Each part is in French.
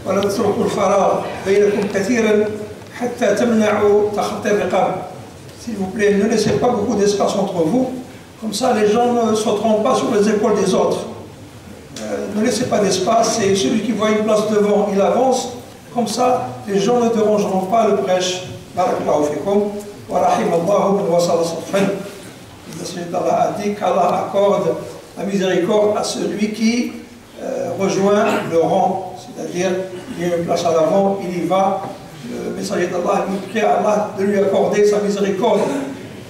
ولا تتركوا الفراغ بينكم كثيرا حتى تمنعوا تخطي الرقاب. S'il vous plaît, ne laissez pas beaucoup d'espace entre vous, comme ça les gens ne sauteront pas sur les épaules des autres. Ne laissez pas d'espace, et celui qui voit une place devant, il avance, comme ça les gens ne dérangeront pas le prêche. Barakallahu fikum, wa rahimallahu man wasala safan. Le Seigneur d'Allah a dit qu'Allah accorde la miséricorde à celui qui rejoint le rang, c'est-à-dire il y a une place à l'avant, il y va. Le messager d'Allah lui prie à Allah de lui accorder sa miséricorde,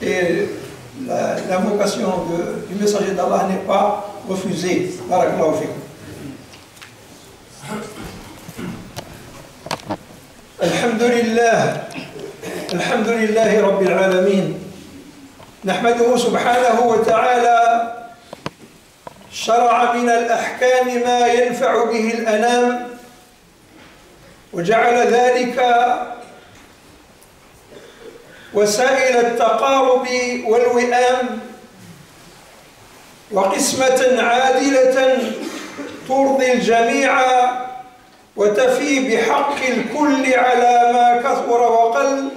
et l'invocation du messager d'Allah n'est pas refusée. Barakallahu fikum. Alhamdulillah Rabbil Alamin. نحمده سبحانه وتعالى شرع من الأحكام ما ينفع به الأنام، وجعل ذلك وسائل التقارب والوئام، وقسمة عادلة ترضي الجميع وتفي بحق الكل على ما كثر وقل.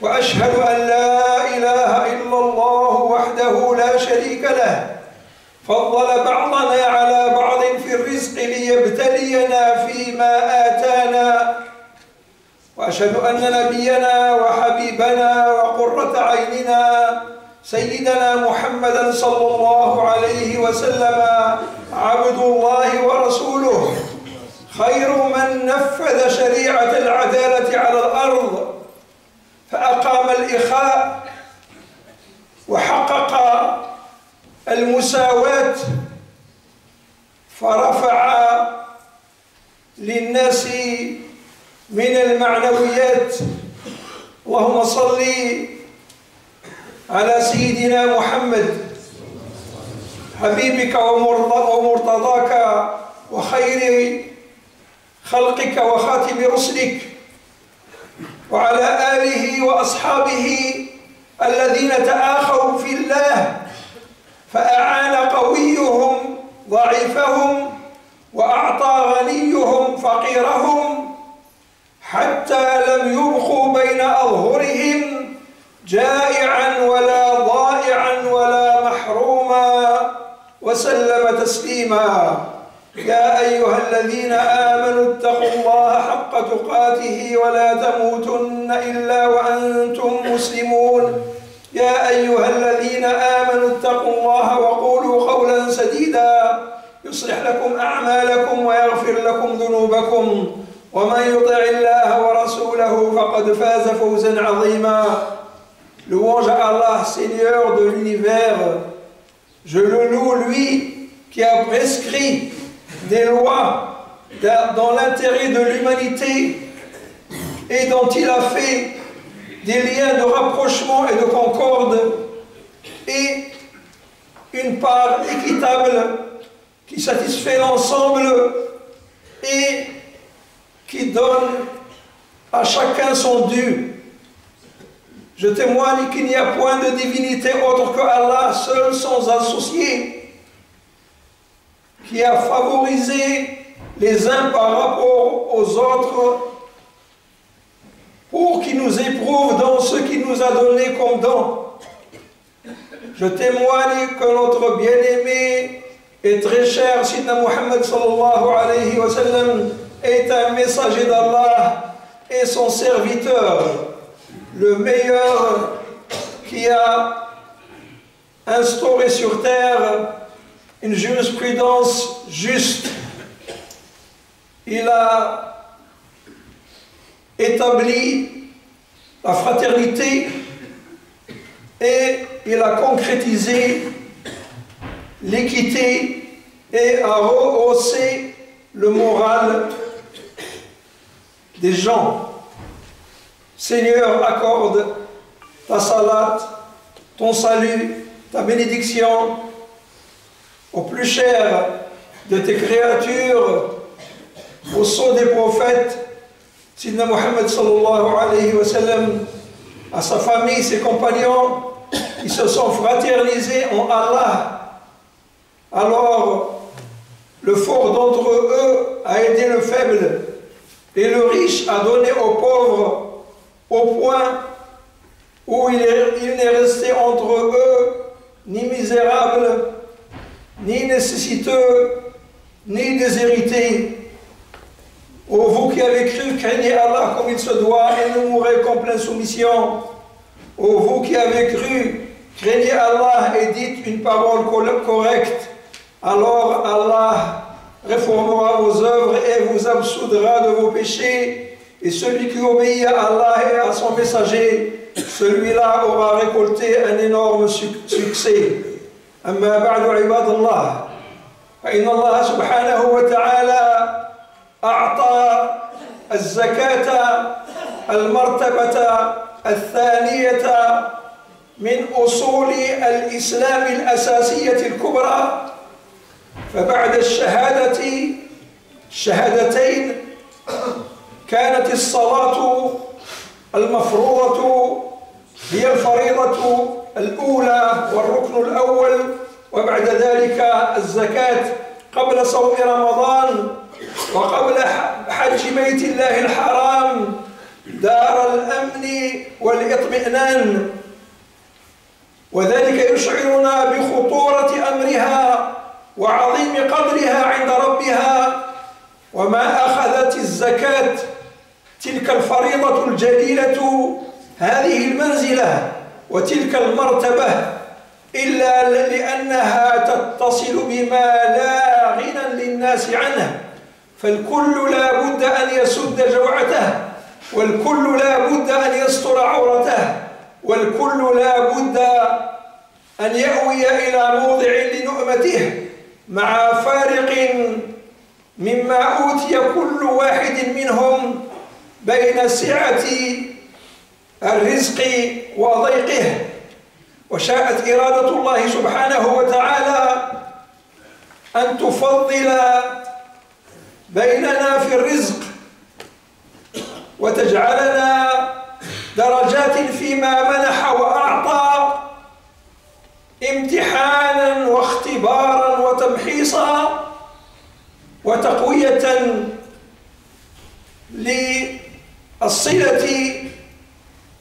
وأشهد أن لا إله إلا الله وحده لا شريك له، فضل بعضنا على بعض في الرزق ليبتلينا فيما آتانا. وأشهد أن نبينا وحبيبنا وقرة عيننا سيدنا محمدا صلى الله عليه وسلم عبد الله ورسوله، خير من نفذ شريعة العدالة على الأرض، فأقام الإخاء وحقق المساواة، فرفع للناس من المعنويات. اللهم صل على سيدنا محمد حبيبك ومرتضاك وخير خلقك وخاتم رسلك، وعلى آله وأصحابه الذين تآخوا في الله فأعان قويهم ضعيفهم وأعطى غنيهم فقيرهم، حتى لم يبقوا بين أظهرهم جائعا ولا ضائعا ولا محروما، وسلم تسليما. يا أيها الذين آمنوا اتقوا الله حق تقاته ولا تموتن إلا وأنتم مسلمون. يا أيها الذين آمنوا اتقوا الله وقولوا قولا سديدا يصلح لكم أعمالكم ويغفر لكم ذنوبكم، ومن يطع الله ورسوله فقد فاز فوزا عظيما. Louange à Allah, Seigneur de l'univers. Je le loue, lui qui a prescrit des lois dans l'intérêt de l'humanité et dont il a fait des liens de rapprochement et de concorde, et une part équitable qui satisfait l'ensemble et qui donne à chacun son dû. Je témoigne qu'il n'y a point de divinité autre que Allah, seul sans associé, qui a favorisé les uns par rapport aux autres pour qu'il nous éprouve dans ce qu'il nous a donné comme don. Je témoigne que notre bien-aimé et très cher Sidna Muhammad sallallahu alayhi wa sallam est un messager d'Allah et son serviteur, le meilleur qui a instauré sur terre une jurisprudence juste. Il a établi la fraternité et il a concrétisé l'équité et a rehaussé le moral des gens. Seigneur, accorde ta salat, ton salut, ta bénédiction au plus cher de tes créatures, au sceau des prophètes, Sidna Muhammad sallallahu alayhi wa sallam, à sa famille, ses compagnons qui se sont fraternisés en Allah. Alors, Le fort d'entre eux a aidé le faible, et le riche a donné aux pauvres, au point où il n'est resté entre eux ni misérable, ni nécessiteux, ni déshérité. Ô vous qui avez cru, craignez Allah comme il se doit et ne mourrez qu'en pleine soumission. Ô vous qui avez cru, craignez Allah et dites une parole correcte. Alors Allah réformera vos œuvres et vous absoudra de vos péchés. Et celui qui obéit à Allah et à son messager, celui-là aura récolté un énorme succès. أما بعد عباد الله فإن الله سبحانه وتعالى أعطى الزكاة المرتبة الثانية من أصول الإسلام الأساسية الكبرى. فبعد الشهادتين كانت الصلاة المفروضة هي الفريضة الأولى والركن الأول، وبعد ذلك الزكاة قبل صوم رمضان وقبل حج بيت الله الحرام دار الأمن والإطمئنان. وذلك يشعرنا بخطورة أمرها وعظيم قدرها عند ربها. وما أخذت الزكاة تلك الفريضة الجليلة هذه المنزلة وتلك المرتبة إلا لأنها تتصل بما لا غنى للناس عنه، فالكل لا بد أن يسد جوعته، والكل لا بد أن يستر عورته، والكل لا بد أن يأوي إلى موضع لنؤمته، مع فارق مما أوتي كل واحد منهم بين سعة الرزق وضيقه. وشاءت إرادة الله سبحانه وتعالى أن تفضل بيننا في الرزق وتجعلنا درجات فيما منح وأعطى، امتحانا واختبارا وتمحيصا وتقوية للصلة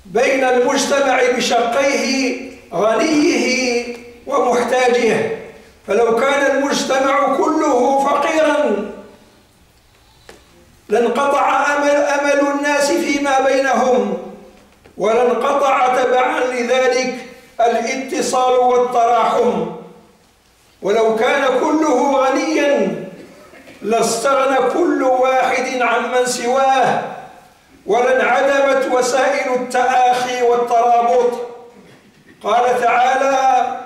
بين المجتمع بشقيه غنيه ومحتاجه. فلو كان المجتمع كله فقيرا لانقطع أمل الناس فيما بينهم، ولانقطع تبعا لذلك الاتصال والتراحم. ولو كان كله غنيا لاستغنى كل واحد عمن سواه، ولانعدمت وسائل التآخي والترابط. قال تعالى: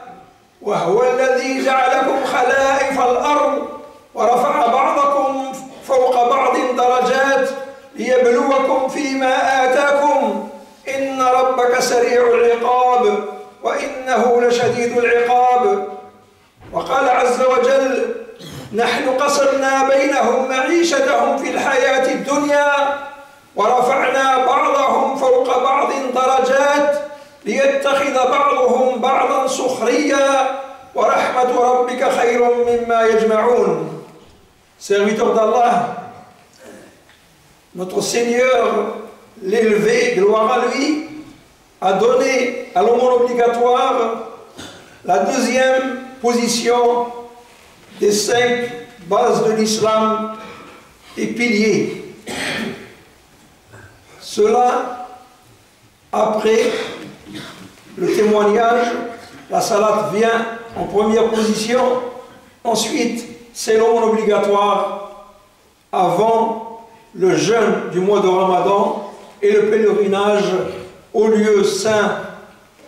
وهو الذي جعلكم خلائف الأرض ورفع بعضكم فوق بعض درجات ليبلوكم فيما آتاكم إن ربك سريع العقاب وإنه لشديد العقاب. وقال عز وجل: نحن قسمنا بينهم معيشتهم في الحياة الدنيا ورفعنا بعضهم فوق بعض درجات ليتخذ بعضهم بعضا سخريا ورحمة ربك خير مما يجمعون. Serviteur d'Allah, notre Seigneur, l'élevé, gloire à lui, a donné à l'aumône obligatoire la deuxième position des 5 bases de l'islam et piliers. Cela, après le témoignage, la salat vient en première position, ensuite c'est l'aumône obligatoire avant le jeûne du mois de Ramadan et le pèlerinage au lieu saint,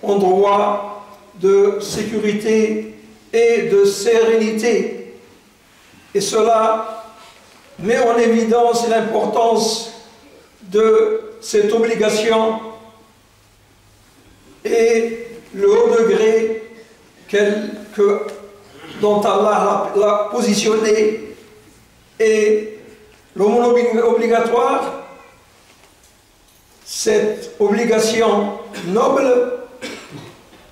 endroit de sécurité et de sérénité. Et cela met en évidence l'importance de cette obligation et le haut degré dont Allah l'a positionné. Et l'aumône obligatoire, cette obligation noble,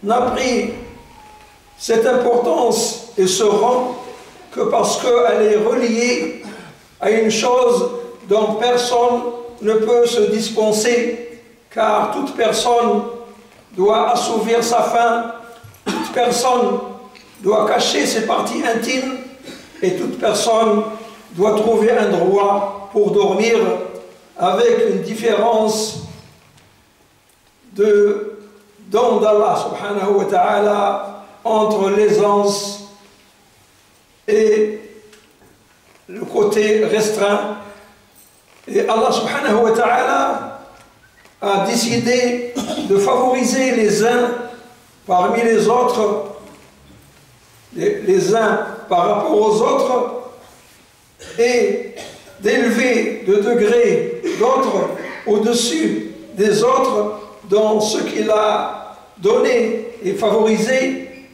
n'a pris cette importance et ce rang que parce qu'elle est reliée à une chose dont personne ne peut se dispenser, car toute personne doit assouvir sa faim, toute personne doit cacher ses parties intimes et toute personne doit trouver un droit pour dormir, avec une différence de don d'Allah subhanahu wa ta'ala entre l'aisance et le côté restreint. Et Allah subhanahu wa ta'ala a décidé de favoriser les uns parmi les autres, les uns par rapport aux autres, et d'élever de degrés d'autres au-dessus des autres dans ce qu'il a donné et favorisé,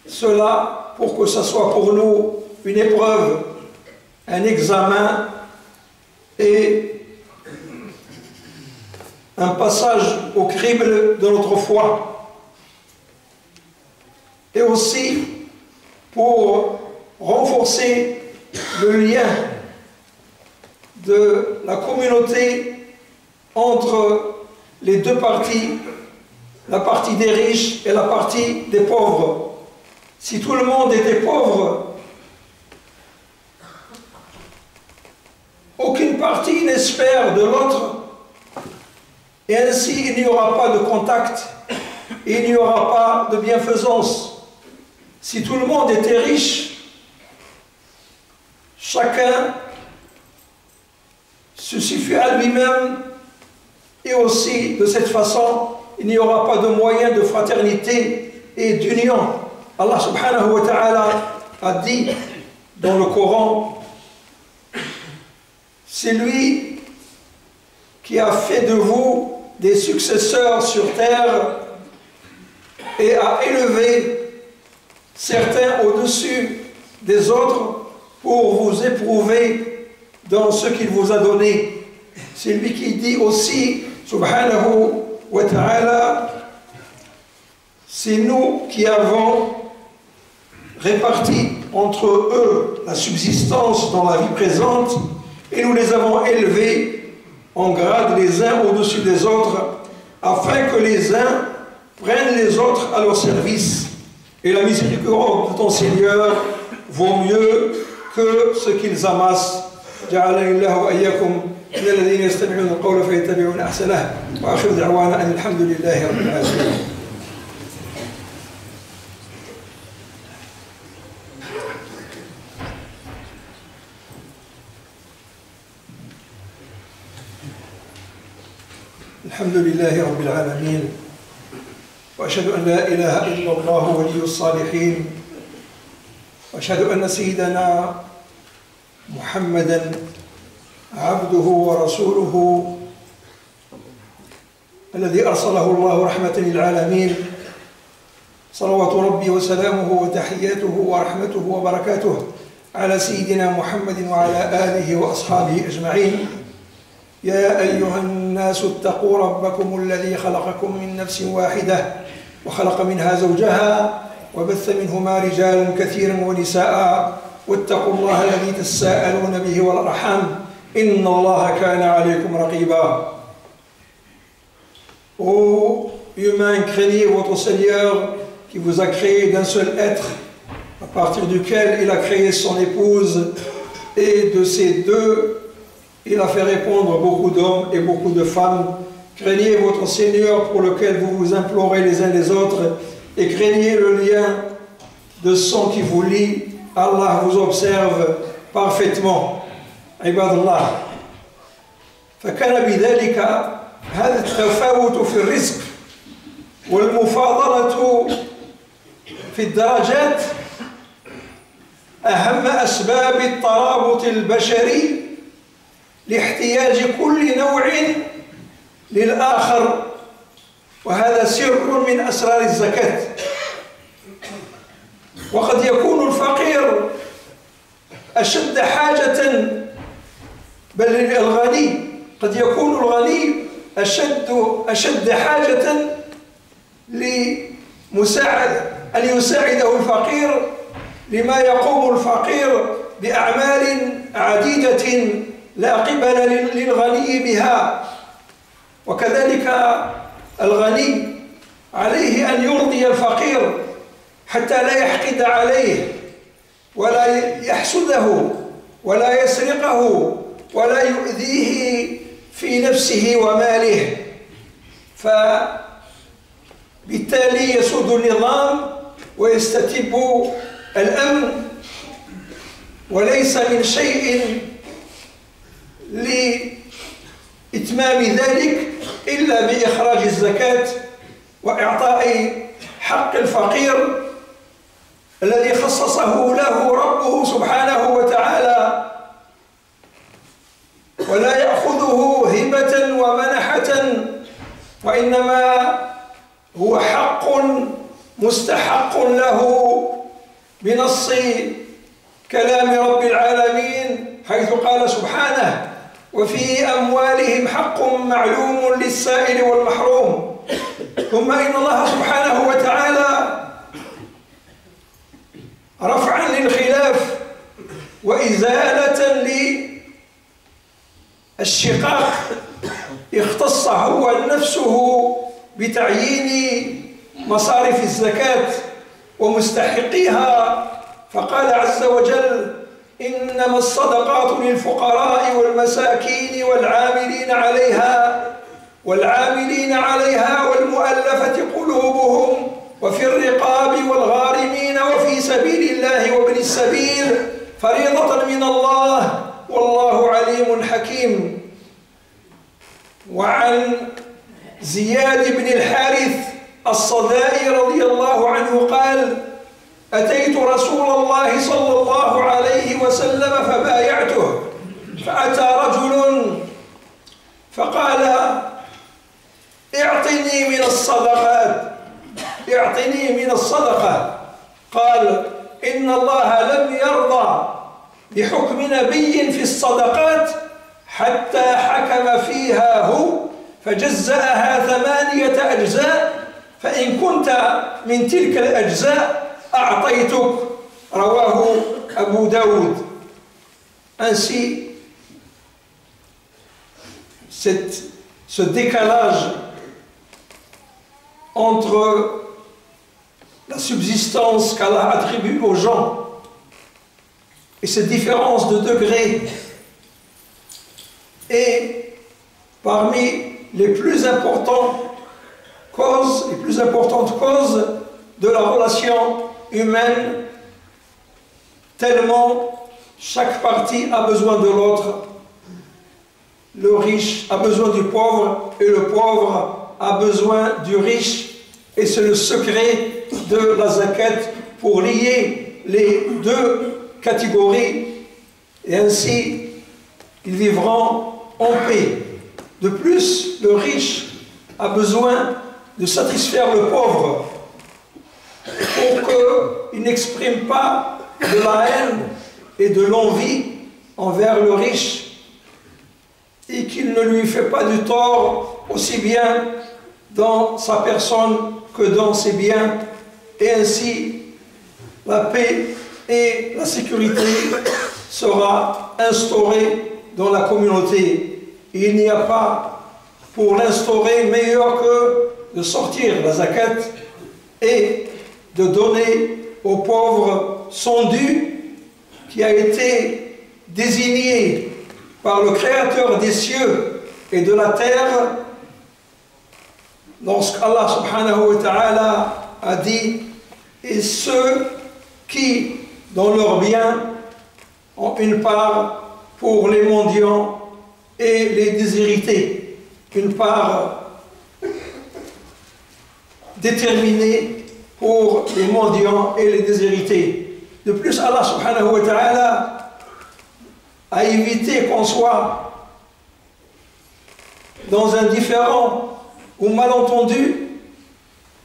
cela pour que ce soit pour nous une épreuve, un examen et un passage au crible de notre foi, et aussi pour renforcer le lien de la communauté entre les deux parties, la partie des riches et la partie des pauvres. Si tout le monde était pauvre, aucune partie n'espère de l'autre, et ainsi il n'y aura pas de contact, et il n'y aura pas de bienfaisance. Si tout le monde était riche, chacun se suffit à lui-même, et aussi de cette façon il n'y aura pas de moyen de fraternité et d'union. Allah subhanahu wa ta'ala a dit dans le Coran: c'est lui qui a fait de vous des successeurs sur terre et a élevé certains au-dessus des autres pour vous éprouver dans ce qu'il vous a donné. C'est lui qui dit aussi, subhanahu wa ta'ala, c'est nous qui avons réparti entre eux la subsistance dans la vie présente, et nous les avons élevés en grade les uns au-dessus des autres, afin que les uns prennent les autres à leur service. Et la miséricorde de ton Seigneur vaut mieux que ce qu'ils amassent. جعلني الله وإياكم من الذين يستمعون القول فيتبعون أحسنه وآخر دعوانا أن الحمد لله رب العالمين. الحمد لله رب العالمين وأشهد أن لا إله إلا الله ولي الصالحين وأشهد أن سيدنا محمدا عبده ورسوله الذي أرسله الله رحمة للعالمين صلوات ربي وسلامه وتحياته ورحمته وبركاته على سيدنا محمد وعلى آله وأصحابه أجمعين. يا أيها الناس اتقوا ربكم الذي خلقكم من نفس واحدة وخلق منها زوجها وبث منهما رجالا كثيرا ونساء واتقوا الله الذي تساءلون به والأرحام إن الله كان عليكم رقيبا. Ô humains, craignez votre Seigneur qui vous a créé d'un seul être, à partir duquel il a créé son épouse, et de ces deux il a fait répondre beaucoup d'hommes et beaucoup de femmes. Craignez votre Seigneur pour lequel vous vous implorez les uns les autres, et craignez le lien de sang qui vous lie. Allah vous observe parfaitement. عباد الله، فكان بذلك هذا التفاوت في الرزق والمفاضلة في الدرجات أهم أسباب الترابط البشري لاحتياج كل نوع للآخر، وهذا سر من أسرار الزكاة. وقد يكون الفقير أشد حاجة، بل الغني قد يكون الغني أشد حاجة أن يساعده الفقير لما يقوم الفقير بأعمال عديدة لا قبل للغني بها. وكذلك الغني عليه أن يرضي الفقير حتى لا يحقد عليه ولا يحسده ولا يسرقه ولا يؤذيه في نفسه وماله، فبالتالي يسود النظام ويستتب الأمن. وليس من شيء لإتمام ذلك إلا بإخراج الزكاة وإعطاء حق الفقير الذي خصصه له ربه سبحانه وتعالى، ولا يأخذه هبة ومنحة، وإنما هو حق مستحق له بنص كلام رب العالمين، حيث قال سبحانه: وفي أموالهم حق معلوم للسائل والمحروم. ثم إن الله سبحانه وتعالى رفعا للخلاف وإزالة للشقاق اختص هو نفسه بتعيين مصارف الزكاة ومستحقيها، فقال عز وجل: إنما الصدقات للفقراء والمساكين والعاملين عليها والمؤلفة قلوبهم وفي الرقاب والغارمين وفي سبيل الله وابن السبيل فريضة من الله والله عليم حكيم. وعن زياد بن الحارث الصدائي رضي الله عنه قال: أتيت رسول الله صلى الله عليه وسلم فبايعته، فأتى رجل فقال: اعطني من الصدقة. قال: إن الله لم يرضى بحكم نبي في الصدقات حتى حكم فيها هو فجزأها 8 أجزاء، فإن كنت من تلك الأجزاء أعطيتك. رواه أبو داود. Ainsi, ce décalage entre la subsistance qu'Allah attribue aux gens et cette différence de degré est parmi les plus importantes causes de la relation humaine, tellement chaque partie a besoin de l'autre. Le riche a besoin du pauvre et le pauvre a besoin du riche, et c'est le secret de la zakat pour lier les deux catégories, et ainsi ils vivront en paix. De plus, le riche a besoin de satisfaire le pauvre pour qu'il n'exprime pas de la haine et de l'envie envers le riche, et qu'il ne lui fait pas du tort aussi bien dans sa personne que dans ses biens, et ainsi la paix et la sécurité sera instaurée dans la communauté. Il n'y a pas pour l'instaurer meilleur que de sortir la zakat et de donner aux pauvres son dû qui a été désigné par le Créateur des cieux et de la terre, lorsqu'Allah subhanahu wa ta'ala a dit: et ceux qui, dans leurs biens, ont une part pour les mendiants et les déshérités, une part déterminée pour les mendiants et les déshérités. De plus, Allah subhanahu wa ta'ala a évité qu'on soit dans un différend ou malentendu.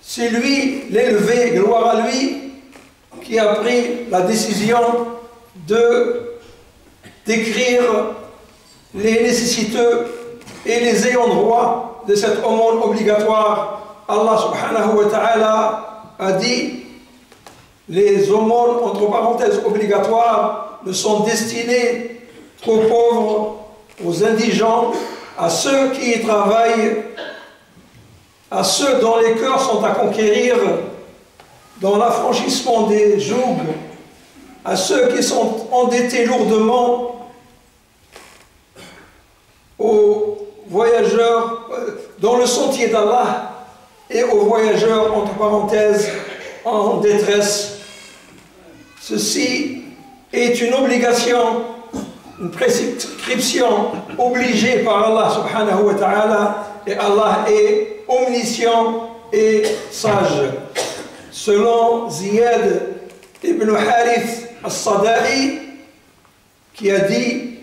C'est lui, l'élevé, gloire à lui, qui a pris la décision d'écrire les nécessiteux et les ayants droit de cette aumône obligatoire. Allah subhanahu wa ta'ala a dit: les aumônes, entre parenthèses, obligatoires, ne sont destinées qu'aux pauvres, aux indigents, à ceux qui y travaillent, à ceux dont les cœurs sont à conquérir dans l'affranchissement des jougs, à ceux qui sont endettés lourdement, aux voyageurs dans le sentier d'Allah et aux voyageurs, entre parenthèses, en détresse. Ceci est une obligation, une prescription obligée par Allah subhanahu wa ta'ala, et Allah est omniscient et sage. Selon Ziyad ibn Harith al-Sada'i, qui a dit: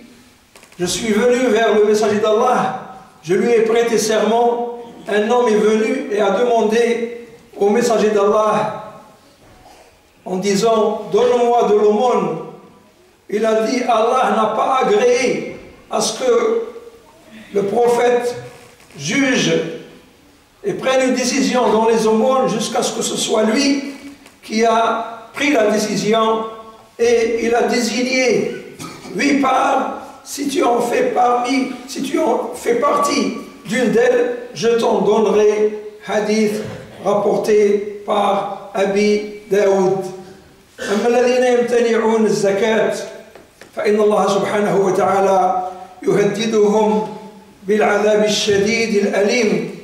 je suis venu vers le messager d'Allah, je lui ai prêté serment, un homme est venu et a demandé au messager d'Allah en disant: donne-moi de l'aumône. Il a dit: Allah n'a pas agréé à ce que le prophète juge et prenne une décision dans les aumônes jusqu'à ce que ce soit lui qui a pris la décision, et il a désigné 8 parts. Si tu en fais partie d'une d'elles, je t'en donnerai. Hadith rapporté par Abi Daoud. أما الذين يمتنعون الزكاة فإن الله سبحانه وتعالى يهددهم بالعذاب الشديد الأليم.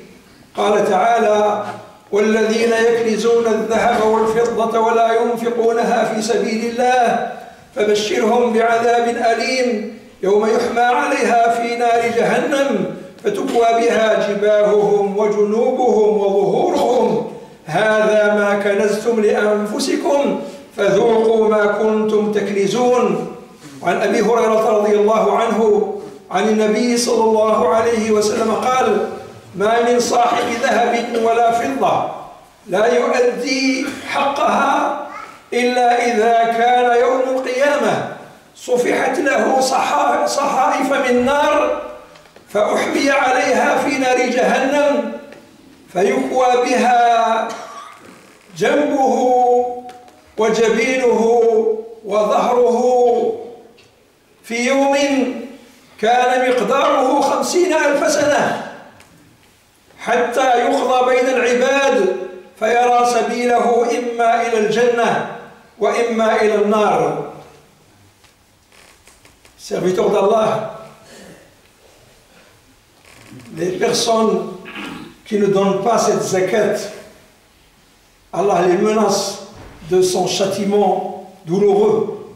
قال تعالى: والذين يكنزون الذهب والفضة ولا ينفقونها في سبيل الله فبشرهم بعذاب أليم يوم يحمى عليها في نار جهنم فتكوى بها جباههم وجنوبهم وظهورهم هذا ما كنزتم لأنفسكم فذوقوا ما كنتم تكنزون. وعن أبي هريرة رضي الله عنه عن النبي صلى الله عليه وسلم قال: ما من صاحب ذهب ولا فضة لا يؤدي حقها إلا إذا كان يوم القيامة صفحت له صحائف من نار فأحمي عليها في نار جهنم فيكوى بها جنبه وجبينه وظهره في يوم كان مقداره 50,000 سنة حتى يقضى بين العباد فيرى سبيله إما إلى الجنة وإما إلى النار. Serviteurs d'Allah, les personnes qui ne donnent pas cette zakat, Allah les menace de son châtiment douloureux.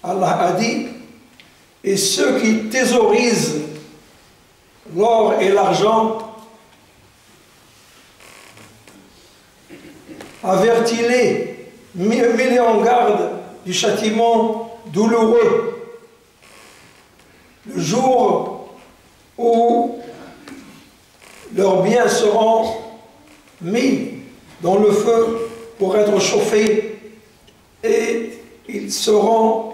Allah a dit: et ceux qui thésaurisent l'or et l'argent, avertis-les, mets-les en garde du châtiment douloureux, le jour où leurs biens seront mis dans le feu pour être chauffés, et ils seront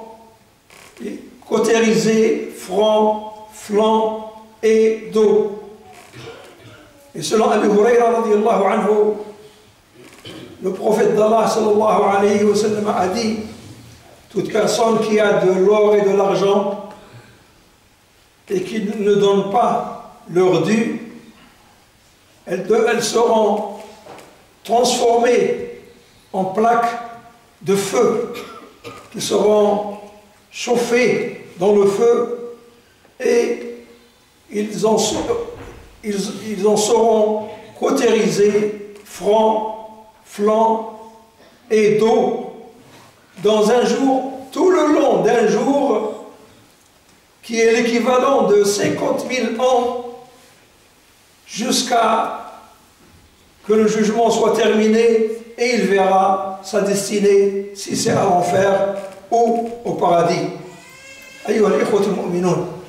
cautérisés, front, flanc et dos. Et selon Abu Hurayra radiyallahu anhu, le prophète d'Allah sallallahu alayhi wa sallam a dit: toute personne qui a de l'or et de l'argent et qui ne donne pas leur dû, elles seront transformées en plaques de feu qui seront chauffées dans le feu, et ils en seront cautérisés, front, flanc et dos, dans un jour, tout le long d'un jour qui est l'équivalent de 50 000 ans, jusqu'à que le jugement soit terminé, et il verra sa destinée, si c'est à l'enfer ou au paradis. أيها الإخوة المؤمنون،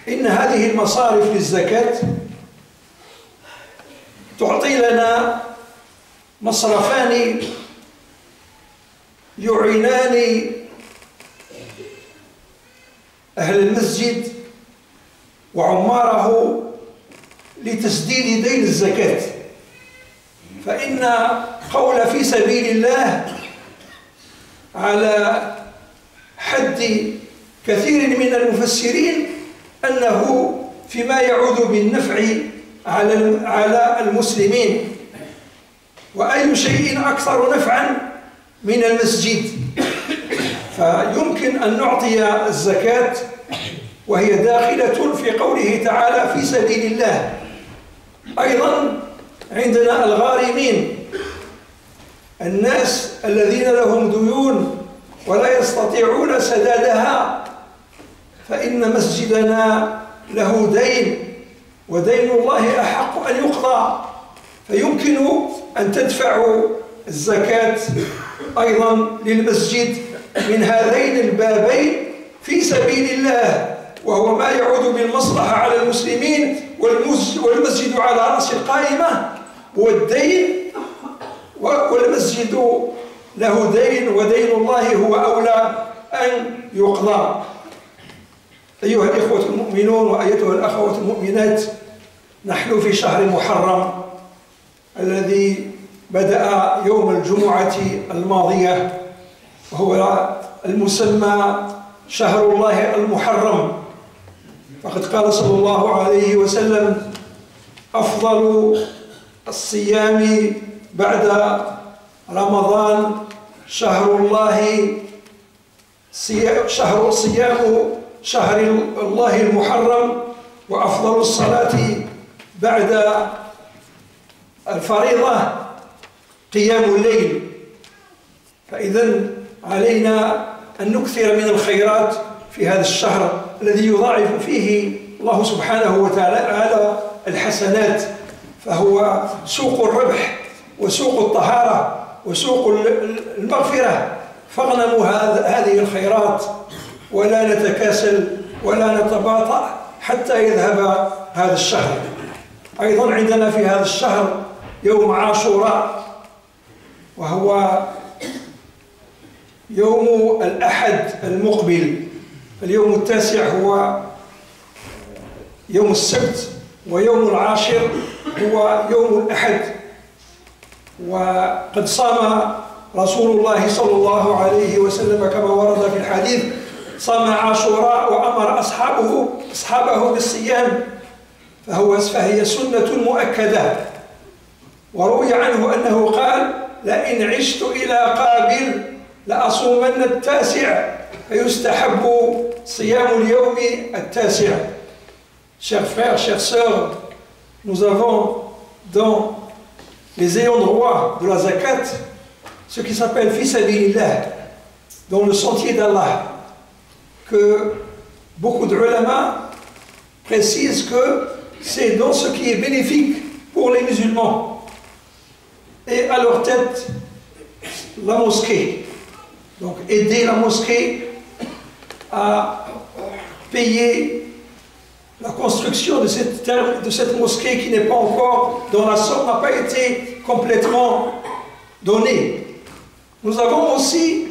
إن هذه المصارف للزكاة تعطي لنا مصرفان يعينان أهل المسجد وعماره لتسديد دين الزكاة. فإن قول في سبيل الله على حد كثير من المفسرين أنه فيما يعود بالنفع على المسلمين. وأي شيء أكثر نفعا من المسجد؟ فيمكن أن نعطي الزكاة وهي داخلة في قوله تعالى في سبيل الله. أيضا عندنا الغارمين، الناس الذين لهم ديون ولا يستطيعون سدادها، فإن مسجدنا له دين، ودين الله أحق أن يقضى، فيمكن أن تدفعوا الزكاة أيضا للمسجد من هذين البابين في سبيل الله، وهو ما يعود بالمصلحة على المسلمين، والمسجد على رأس القائمة، والدين والمسجد له دين، ودين الله هو أولى أن يقضى. أيها الإخوة المؤمنون وأيتها الأخوات المؤمنات، نحن في شهر محرم الذي بدأ يوم الجمعة الماضية، وهو المسمى شهر الله المحرم. فقد قال صلى الله عليه وسلم: أفضل الصيام بعد رمضان شهر الله المحرم، وأفضل الصلاة بعد الفريضة قيام الليل. فإذا علينا أن نكثر من الخيرات في هذا الشهر الذي يضاعف فيه الله سبحانه وتعالى الحسنات، فهو سوق الربح وسوق الطهارة وسوق المغفرة. فاغنموا هذه الخيرات ولا نتكاسل ولا نتباطأ حتى يذهب هذا الشهر. أيضا عندنا في هذا الشهر يوم عاشوراء، وهو يوم الأحد المقبل. اليوم التاسع هو يوم السبت، ويوم العاشر هو يوم الأحد. وقد صام رسول الله صلى الله عليه وسلم كما ورد في الحديث، صام عاشوراء وأمر أصحابه بالصيام، فهي سنة مؤكدة. وروي عنه أنه قال: لئن عشت إلى قابل لأصومن التاسع، فيستحب صيام اليوم التاسع. Chers frères, chères sœurs, nous avons dans les ayants droit de la zakat ce qui s'appelle fi sabilillah, dans le sentier d'Allah, que beaucoup de ulama précisent que c'est dans ce qui est bénéfique pour les musulmans. Et à leur tête, la mosquée. Donc aider la mosquée à payer la construction de cette mosquée qui n'est pas encore, dont la somme n'a pas été complètement donnée. Nous avons aussi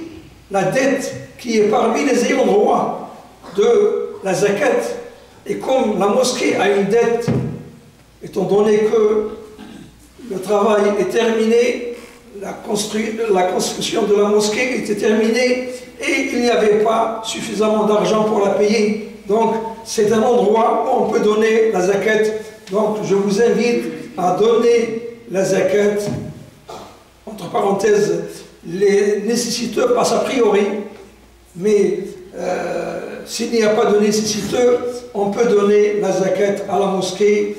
la dette qui est parmi les ayants droit de la zakat. Et comme la mosquée a une dette, étant donné que le travail est terminé, la construction de la mosquée était terminée et il n'y avait pas suffisamment d'argent pour la payer. Donc c'est un endroit où on peut donner la zakat. Donc je vous invite à donner la zakat. Entre parenthèses, les nécessiteux passent a priori, mais s'il n'y a pas de nécessiteux, on peut donner la zakat à la mosquée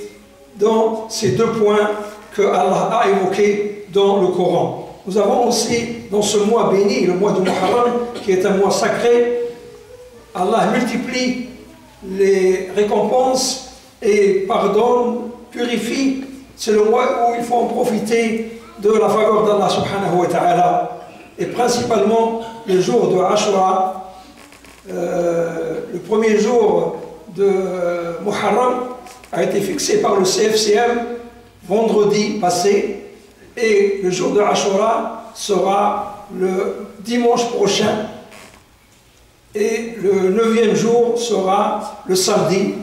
dans ces deux points que Allah a évoqués dans le Coran. Nous avons aussi dans ce mois béni, le mois de Muharram, qui est un mois sacré, Allah multiplie les récompenses et pardonne, purifie. C'est le mois où il faut en profiter de la faveur d'Allah subhanahu wa ta'ala. Et principalement le jour de Ashura, le premier jour de Muharram a été fixé par le CFCM vendredi passé, et le jour de Ashura sera le dimanche prochain, et le 9e jour sera le samedi.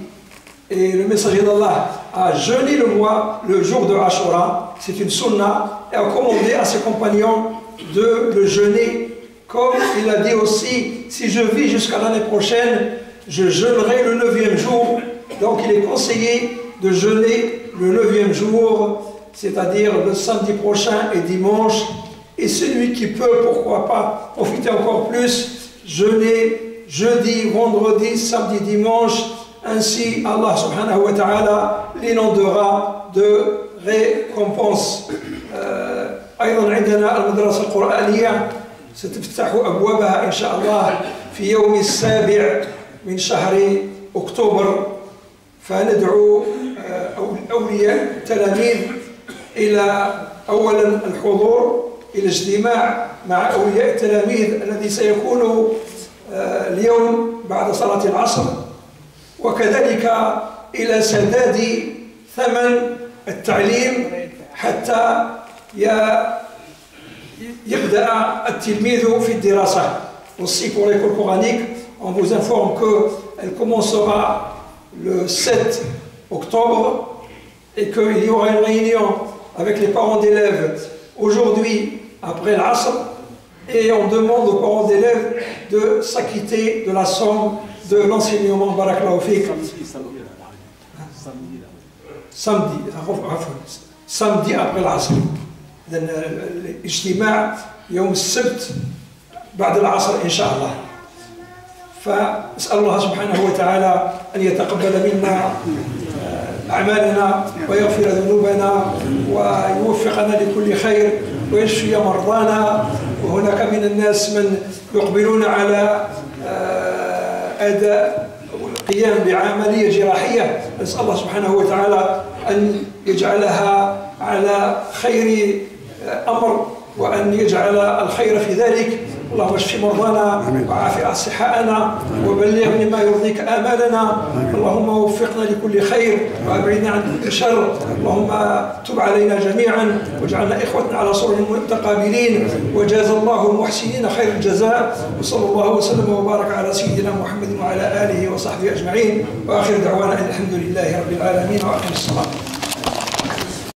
Et le messager d'Allah a jeûné le jour de Ashura, c'est une sunna, et a commandé à ses compagnons de le jeûner Comme il a dit aussi, si je vis jusqu'à l'année prochaine, je jeûnerai le 9e jour. Donc il est conseillé de jeûner le 9e jour, c'est-à-dire le samedi prochain et dimanche. Et celui qui peut, pourquoi pas, profiter encore plus, jeûner jeudi, vendredi, samedi, dimanche. Ainsi, Allah subhanahu wa ta'ala l'inondera de récompenses. أيضا عندنا المدرسة القرآنية ستفتح أبوابها إن شاء الله في يوم 7 من شهر أكتوبر، فندعو أولياء التلاميذ إلى أولا الحضور إلى اجتماع مع أولياء التلاميذ الذي سيكون اليوم بعد صلاة العصر، وكذلك إلى سداد ثمن التعليم حتى يبدأ التلميذ في الدراسة. Aussi pour l'école coranique, on vous informe qu'elle commencera le 7 octobre et qu'il y aura une réunion avec les parents d'élèves aujourd'hui après l'Asr, et on demande aux parents d'élèves de s'acquitter de la somme de l'enseignement. Barakallahu fik. Samedi après l'Asr. الاجتماع يوم السبت بعد العصر إن شاء الله. فأسأل الله سبحانه وتعالى أن يتقبل منا أعمالنا ويغفر ذنوبنا ويوفقنا لكل خير ويشفي مرضانا. وهناك من الناس من يقبلون على أداء القيام بعملية جراحية، نسأل الله سبحانه وتعالى أن يجعلها على خير أمر وأن يجعل الخير في ذلك. اللهم اشف مرضانا وعافي أصحاءنا وبلغ مما يرضيك آمالنا. اللهم وفقنا لكل خير وأبعدنا عن كل شر. اللهم تب علينا جميعا واجعلنا إخوة على سرر متقابلين، وجاز الله المحسنين خير الجزاء. وصلى الله وسلم وبارك على سيدنا محمد وعلى آله وصحبه أجمعين، وآخر دعوانا أن الحمد لله رب العالمين، وأقم الصلاة.